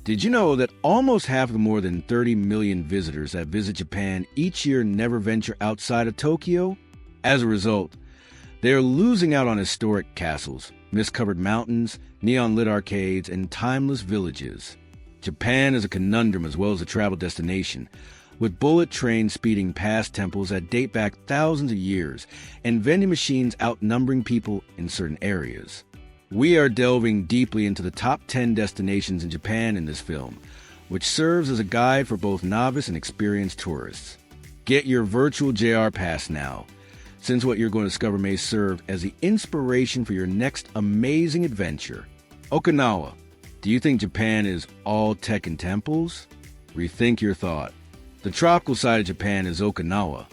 Did you know that almost half of the more than 30 million visitors that visit Japan each year never venture outside of Tokyo? As a result, they are losing out on historic castles, mist-covered mountains, neon-lit arcades, and timeless villages. Japan is a conundrum as well as a travel destination, with bullet trains speeding past temples that date back thousands of years and vending machines outnumbering people in certain areas. We are delving deeply into the top 10 destinations in Japan in this film, which serves as a guide for both novice and experienced tourists. Get your virtual JR Pass now, since what you're going to discover may serve as the inspiration for your next amazing adventure. Okinawa. Do you think Japan is all tech and temples? Rethink your thought. The tropical side of Japan is Okinawa,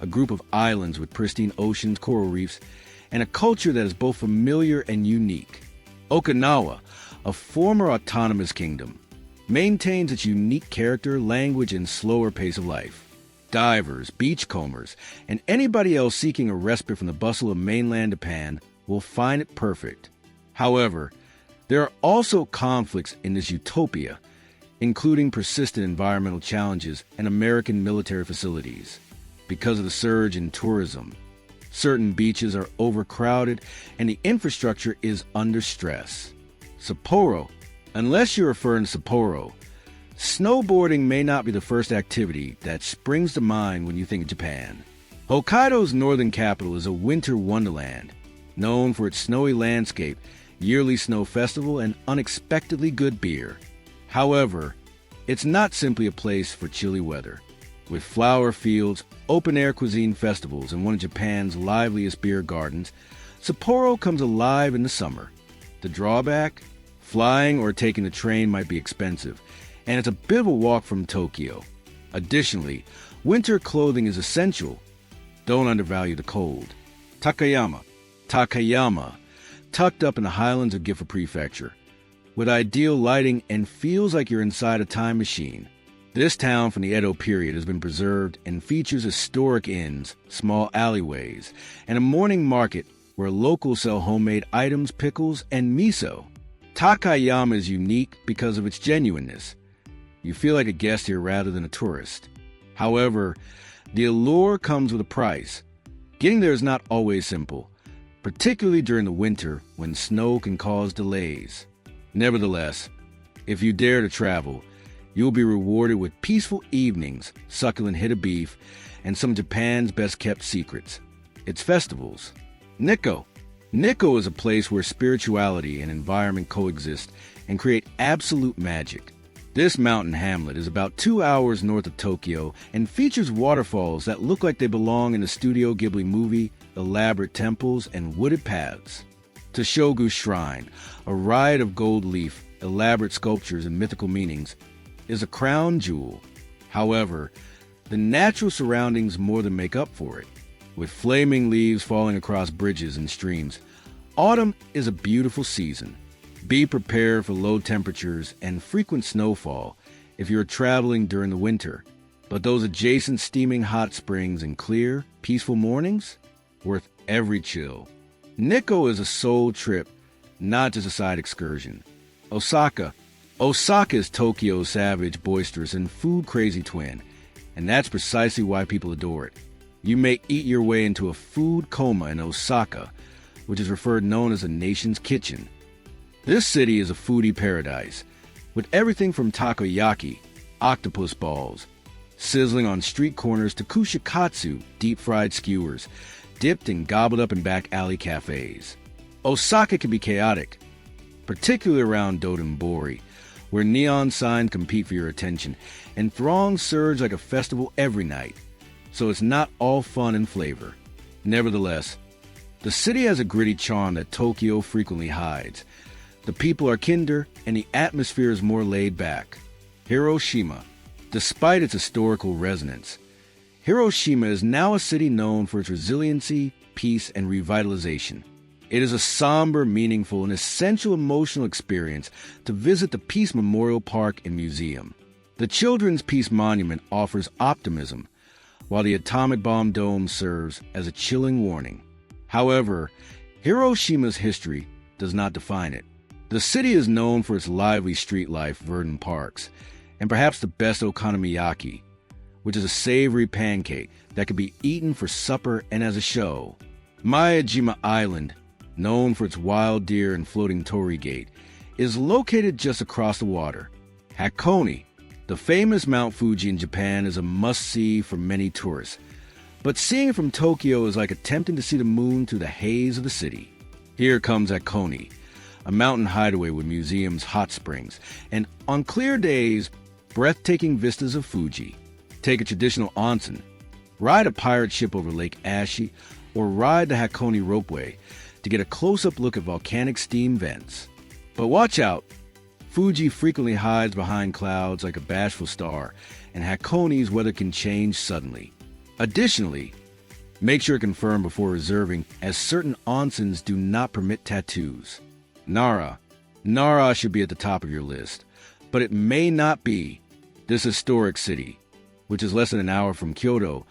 a group of islands with pristine oceans, coral reefs, and a culture that is both familiar and unique. Okinawa, a former autonomous kingdom, maintains its unique character, language, and slower pace of life. Divers, beachcombers, and anybody else seeking a respite from the bustle of mainland Japan will find it perfect. However, there are also conflicts in this utopia, including persistent environmental challenges and American military facilities. Because of the surge in tourism, certain beaches are overcrowded and the infrastructure is under stress. Sapporo. Unless you're referring to Sapporo, snowboarding may not be the first activity that springs to mind when you think of Japan. Hokkaido's northern capital is a winter wonderland, known for its snowy landscape, yearly snow festival, and unexpectedly good beer. However, it's not simply a place for chilly weather. With flower fields, open-air cuisine festivals, and one of Japan's liveliest beer gardens, Sapporo comes alive in the summer. The drawback? Flying or taking the train might be expensive, and it's a bit of a walk from Tokyo. Additionally, winter clothing is essential. Don't undervalue the cold. Takayama. Tucked up in the highlands of Gifu Prefecture, with ideal lighting and feels like you're inside a time machine. This town from the Edo period has been preserved and features historic inns, small alleyways, and a morning market where locals sell homemade items, pickles, and miso. Takayama is unique because of its genuineness. You feel like a guest here rather than a tourist. However, the allure comes with a price. Getting there is not always simple, particularly during the winter when snow can cause delays. Nevertheless, if you dare to travel, you'll be rewarded with peaceful evenings, succulent hit of beef, and some of Japan's best-kept secrets: its festivals. Nikko. Nikko is a place where spirituality and environment coexist and create absolute magic. This mountain hamlet is about 2 hours north of Tokyo and features waterfalls that look like they belong in a Studio Ghibli movie, elaborate temples, and wooded paths. Toshogu Shrine, a riot of gold leaf, elaborate sculptures, and mythical meanings, is a crown jewel. However, the natural surroundings more than make up for it. With flaming leaves falling across bridges and streams, autumn is a beautiful season. Be prepared for low temperatures and frequent snowfall if you're traveling during the winter, but those adjacent steaming hot springs and clear, peaceful mornings, worth every chill. Nikko is a soul trip, not just a side excursion. Osaka. Osaka is Tokyo's savage, boisterous, and food-crazy twin, and that's precisely why people adore it. You may eat your way into a food coma in Osaka, which is known as the nation's kitchen. This city is a foodie paradise, with everything from takoyaki, octopus balls, sizzling on street corners, to kushikatsu, deep-fried skewers, dipped and gobbled up in back alley cafes. Osaka can be chaotic, particularly around Dotonbori, where neon signs compete for your attention, and throngs surge like a festival every night. So it's not all fun and flavor. Nevertheless, the city has a gritty charm that Tokyo frequently hides. The people are kinder, and the atmosphere is more laid back. Hiroshima. Despite its historical resonance, Hiroshima is now a city known for its resiliency, peace, and revitalization. It is a somber, meaningful, and essential emotional experience to visit the Peace Memorial Park and Museum. The Children's Peace Monument offers optimism, while the atomic bomb dome serves as a chilling warning. However, Hiroshima's history does not define it. The city is known for its lively street life, verdant parks, and perhaps the best okonomiyaki, which is a savory pancake that can be eaten for supper and as a show. Miyajima Island, known for its wild deer and floating torii gate, is located just across the water. Hakone, the famous Mount Fuji in Japan, is a must-see for many tourists, but seeing it from Tokyo is like attempting to see the moon through the haze of the city. Here comes Hakone, a mountain hideaway with museums, hot springs, and on clear days, breathtaking vistas of Fuji. Take a traditional onsen, ride a pirate ship over Lake Ashi, or ride the Hakone ropeway to get a close-up look at volcanic steam vents. But watch out! Fuji frequently hides behind clouds like a bashful star, and Hakone's weather can change suddenly. Additionally, make sure to confirm before reserving, as certain onsens do not permit tattoos. Nara. Nara should be at the top of your list, but it may not be. This historic city, which is less than an hour from Kyoto,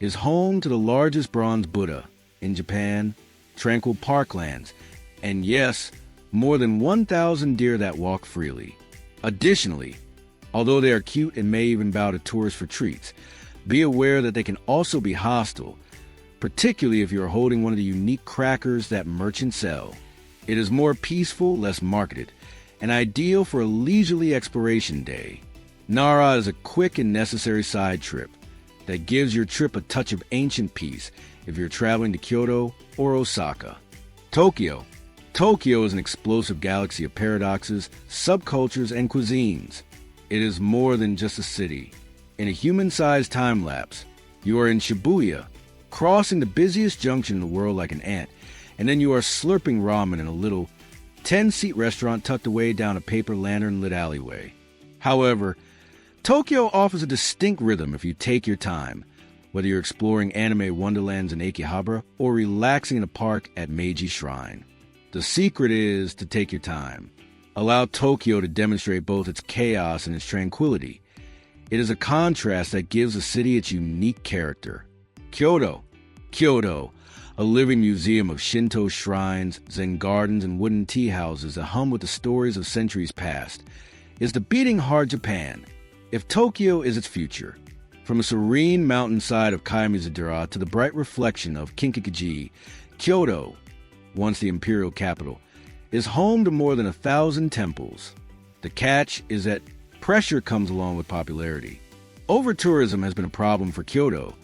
is home to the largest bronze Buddha in Japan, tranquil parklands, and yes, more than 1,000 deer that walk freely. Additionally, although they are cute and may even bow to tourists for treats, be aware that they can also be hostile, particularly if you are holding one of the unique crackers that merchants sell. It is more peaceful, less marketed, and ideal for a leisurely exploration day. Nara is a quick and necessary side trip that gives your trip a touch of ancient peace if you're traveling to Kyoto or Osaka. Tokyo. Tokyo is an explosive galaxy of paradoxes, subcultures, and cuisines. It is more than just a city. In a human-sized time-lapse, you are in Shibuya, crossing the busiest junction in the world like an ant, and then you are slurping ramen in a little 10-seat restaurant tucked away down a paper lantern-lit alleyway. However, Tokyo offers a distinct rhythm if you take your time, whether you're exploring anime wonderlands in Akihabara or relaxing in a park at Meiji Shrine. The secret is to take your time. Allow Tokyo to demonstrate both its chaos and its tranquility. It is a contrast that gives the city its unique character. Kyoto. Kyoto, a living museum of Shinto shrines, Zen gardens, and wooden tea houses that hum with the stories of centuries past, is the beating heart Japan, if Tokyo is its future. From the serene mountainside of Kaimizadera to the bright reflection of Kinkikuji, Kyoto, once the imperial capital, is home to more than 1,000 temples. The catch is that pressure comes along with popularity. Over-tourism has been a problem for Kyoto,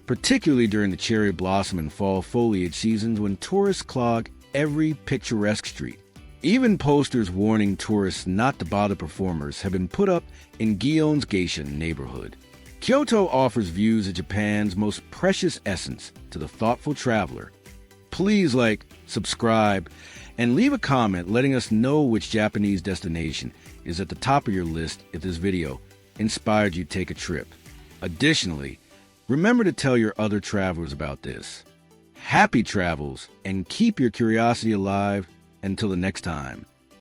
particularly during the cherry blossom and fall foliage seasons when tourists clog every picturesque street. Even posters warning tourists not to bother performers have been put up in Gion's Geisha neighborhood. Kyoto offers views of Japan's most precious essence to the thoughtful traveler. Please like, subscribe, and leave a comment letting us know which Japanese destination is at the top of your list if this video inspired you to take a trip. Additionally, remember to tell your other travelers about this. Happy travels, and keep your curiosity alive until the next time.